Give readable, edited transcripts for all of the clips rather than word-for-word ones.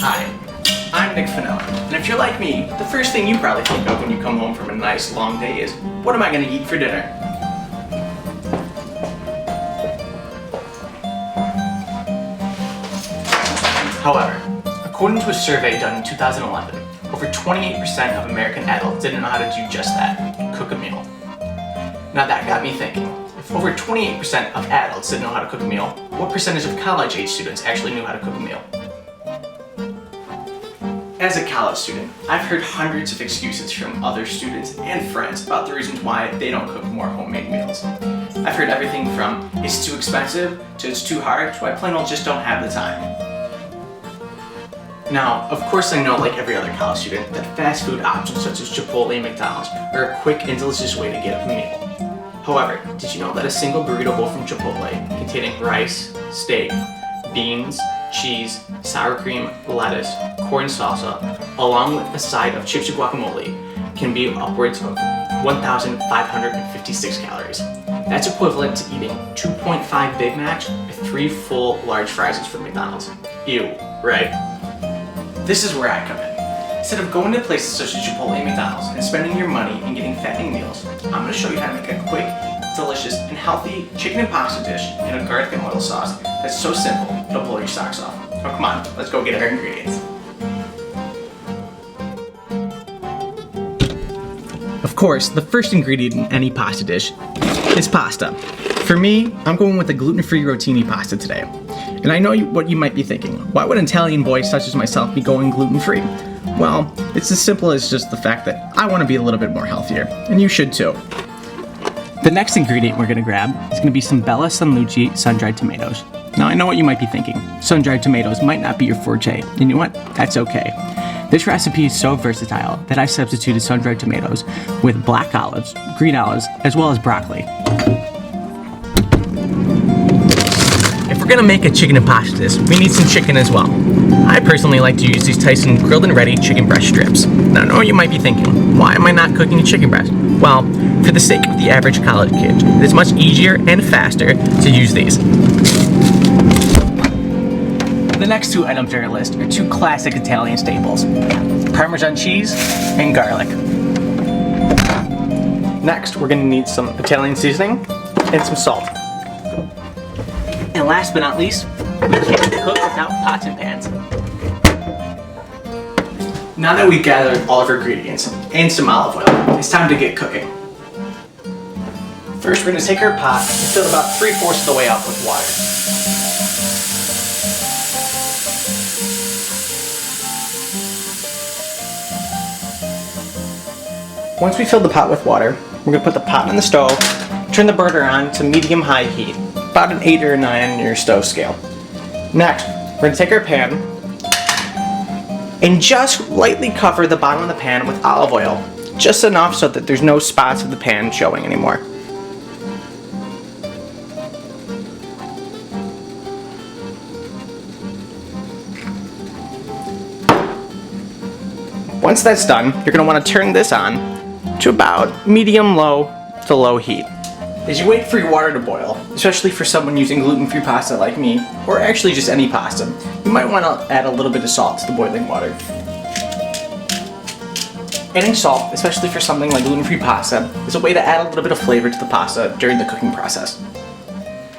Hi, I'm Nick Fennella, and if you're like me, the first thing you probably think of when you come home from a nice long day is, what am I going to eat for dinner? However, according to a survey done in 2011, over 28% of American adults didn't know how to do just that, cook a meal. Now that got me thinking, if over 28% of adults didn't know how to cook a meal, what percentage of college-age students actually knew how to cook a meal? As a college student, I've heard hundreds of excuses from other students and friends about the reasons why they don't cook more homemade meals. I've heard everything from it's too expensive to it's too hard to I plain old just don't have the time. Now, of course I know, like every other college student, that fast food options such as Chipotle and McDonald's are a quick and delicious way to get a meal. However, did you know that a single burrito bowl from Chipotle, containing rice, steak, beans, cheese, sour cream, lettuce, corn salsa, along with a side of chips and guacamole, can be upwards of 1,556 calories. That's equivalent to eating 2.5 Big Macs or 3 full large fries from McDonald's. Ew, right? This is where I come in. Instead of going to places such as Chipotle and McDonald's and spending your money and getting fattening meals, I'm going to show you how to make a quick, delicious, and healthy chicken and pasta dish in a garlic and oil sauce that's so simple it'll blow your socks off. Oh, come on, let's go get our ingredients. Of course, the first ingredient in any pasta dish is pasta. For me, I'm going with a gluten-free rotini pasta today. And I know what you might be thinking, why would an Italian boy such as myself be going gluten-free? Well, it's as simple as just the fact that I want to be a little bit more healthier, and you should too. The next ingredient we're going to grab is going to be some Bella Sanlucci sun-dried tomatoes. Now I know what you might be thinking, sun-dried tomatoes might not be your forte, and you know what? That's okay. This recipe is so versatile that I substituted sun-dried tomatoes with black olives, green olives, as well as broccoli. If we're gonna make a chicken and pasta dish, we need some chicken as well. I personally like to use these Tyson grilled and ready chicken breast strips. Now I know you might be thinking, why am I not cooking a chicken breast? Well, for the sake of the average college kid, it is much easier and faster to use these. The next two items on our list are two classic Italian staples, Parmesan cheese and garlic. Next, we're gonna need some Italian seasoning and some salt. And last but not least, we can't cook without pots and pans. Now that we've gathered all of our ingredients and some olive oil, it's time to get cooking. First, we're going to take our pot and fill it about 3/4 of the way up with water. Once we fill the pot with water, we're going to put the pot on the stove, turn the burner on to medium-high heat, about an 8 or a 9 on your stove scale. Next, we're going to take our pan and just lightly cover the bottom of the pan with olive oil, just enough so that there's no spots of the pan showing anymore. Once that's done, you're going to want to turn this on to about medium-low to low heat. As you wait for your water to boil, especially for someone using gluten-free pasta like me, or actually just any pasta, you might want to add a little bit of salt to the boiling water. Adding salt, especially for something like gluten-free pasta, is a way to add a little bit of flavor to the pasta during the cooking process.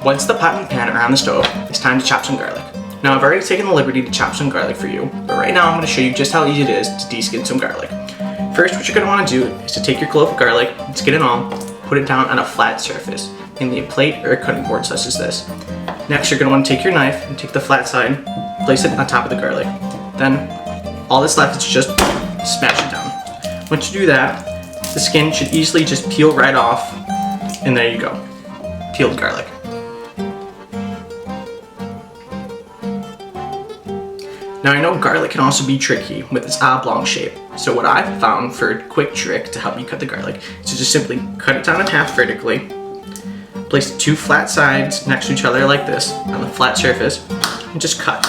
Once the pot and pan are on the stove, it's time to chop some garlic. Now I've already taken the liberty to chop some garlic for you, but right now I'm going to show you just how easy it is to de-skin some garlic. First, what you're going to want to do is to take your clove of garlic, skin it all, put it down on a flat surface, namely a plate or a cutting board such as this. Next, you're going to want to take your knife and take the flat side, place it on top of the garlic. Then, all that's left is just smash it down. Once you do that, the skin should easily just peel right off, and there you go, peeled garlic. Now I know garlic can also be tricky with its oblong shape, so what I've found for a quick trick to help you cut the garlic is to just simply cut it down in half vertically, place two flat sides next to each other like this on the flat surface, and just cut.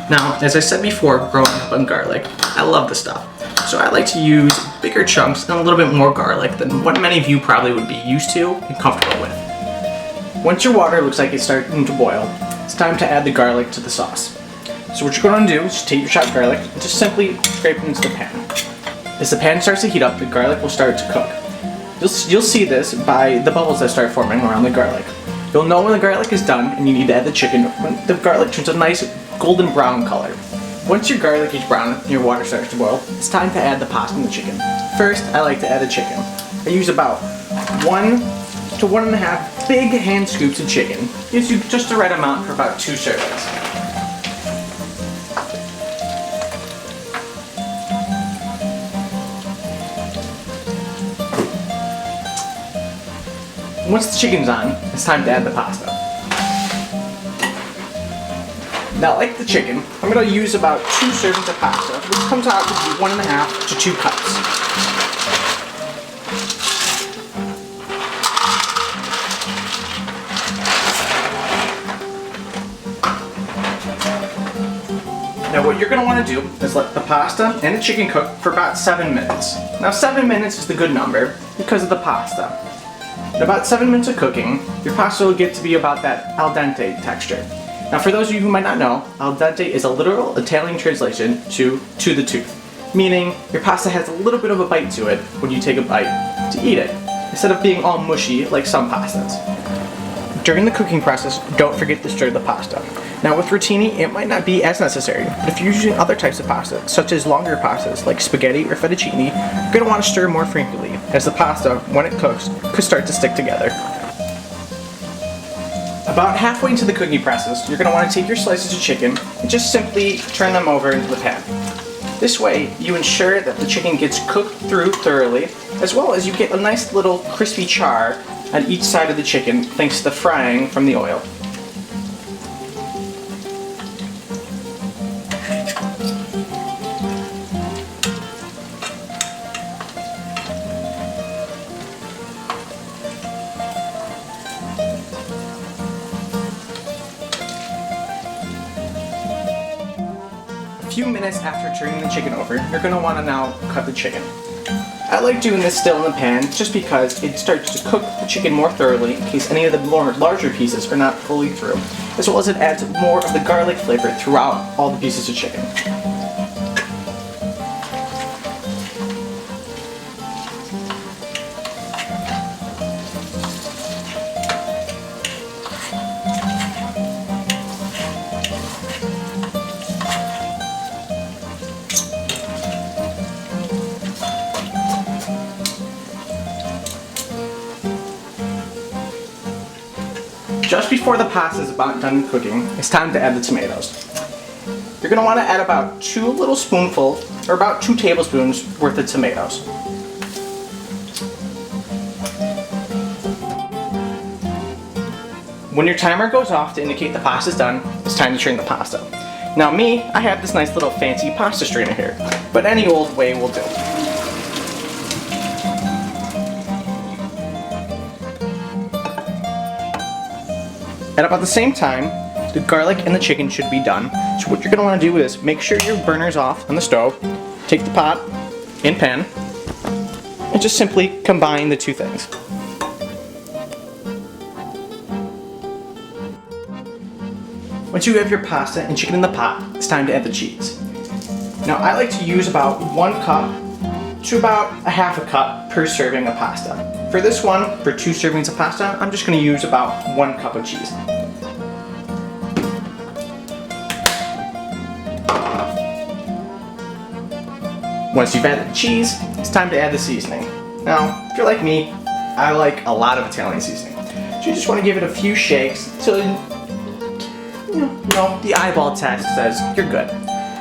Now, as I said before, growing up on garlic, I love this stuff, so I like to use bigger chunks and a little bit more garlic than what many of you probably would be used to and comfortable with. Once your water looks like it's starting to boil, it's time to add the garlic to the sauce. So what you're going to do is just take your chopped garlic and just simply scrape it into the pan. As the pan starts to heat up, the garlic will start to cook. You'll see this by the bubbles that start forming around the garlic. You'll know when the garlic is done and you need to add the chicken when the garlic turns a nice golden brown color. Once your garlic is brown and your water starts to boil, it's time to add the pasta and the chicken. First, I like to add the chicken. I use about 1 to 1.5 big hand scoops of chicken. Gives you just the right amount for about 2 servings. Once the chicken's on, it's time to add the pasta. Now, like the chicken, I'm going to use about 2 servings of pasta, which comes out to be 1.5 to 2 cups. Now what you're going to want to do is let the pasta and the chicken cook for about 7 minutes. Now 7 minutes is the good number because of the pasta. In about 7 minutes of cooking, your pasta will get to be about that al dente texture. Now for those of you who might not know, al dente is a literal Italian translation to the tooth, meaning your pasta has a little bit of a bite to it when you take a bite to eat it, instead of being all mushy like some pastas. During the cooking process, don't forget to stir the pasta. Now with rotini, it might not be as necessary, but if you're using other types of pasta, such as longer pastas like spaghetti or fettuccine, you're going to want to stir more frequently, as the pasta, when it cooks, could start to stick together. About halfway into the cooking process, you're going to want to take your slices of chicken and just simply turn them over into the pan. This way, you ensure that the chicken gets cooked through thoroughly, as well as you get a nice little crispy char on each side of the chicken thanks to the frying from the oil. A few minutes after turning the chicken over, you're going to want to now cut the chicken. I like doing this still in the pan just because it starts to cook the chicken more thoroughly in case any of the larger pieces are not fully through, as well as it adds more of the garlic flavor throughout all the pieces of chicken. Just before the pasta is about done cooking, it's time to add the tomatoes. You're going to want to add about 2 little spoonfuls, or about 2 tablespoons worth of tomatoes. When your timer goes off to indicate the pasta's done, it's time to strain the pasta. Now me, I have this nice little fancy pasta strainer here, but any old way will do. At about the same time, the garlic and the chicken should be done. So what you're going to want to do is make sure your burner's off on the stove, take the pot and pan, and just simply combine the 2 things. Once you have your pasta and chicken in the pot, it's time to add the cheese. Now I like to use about 1 cup to about a half a cup per serving of pasta. For this one, for 2 servings of pasta, I'm just going to use about 1 cup of cheese. Once you've added the cheese, it's time to add the seasoning. Now, if you're like me, I like a lot of Italian seasoning. So you just want to give it a few shakes until the eyeball test says you're good.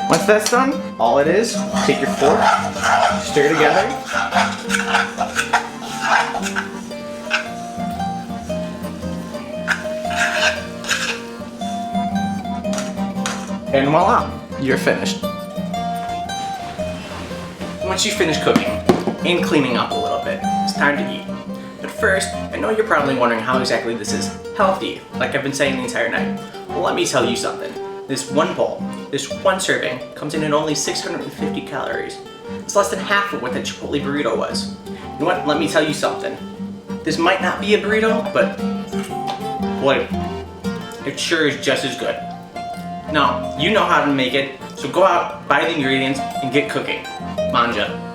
Once that's done, all it is, take your fork, stir together, and voila, you're finished. Once you finish cooking and cleaning up a little bit, it's time to eat. But first, I know you're probably wondering how exactly this is healthy, like I've been saying the entire night. Well, let me tell you something. This one bowl, this one serving, comes in at only 650 calories. It's less than half of what that Chipotle burrito was. You know what? Let me tell you something. This might not be a burrito, but boy, it sure is just as good. No, you know how to make it, so go out, buy the ingredients, and get cooking. Manja.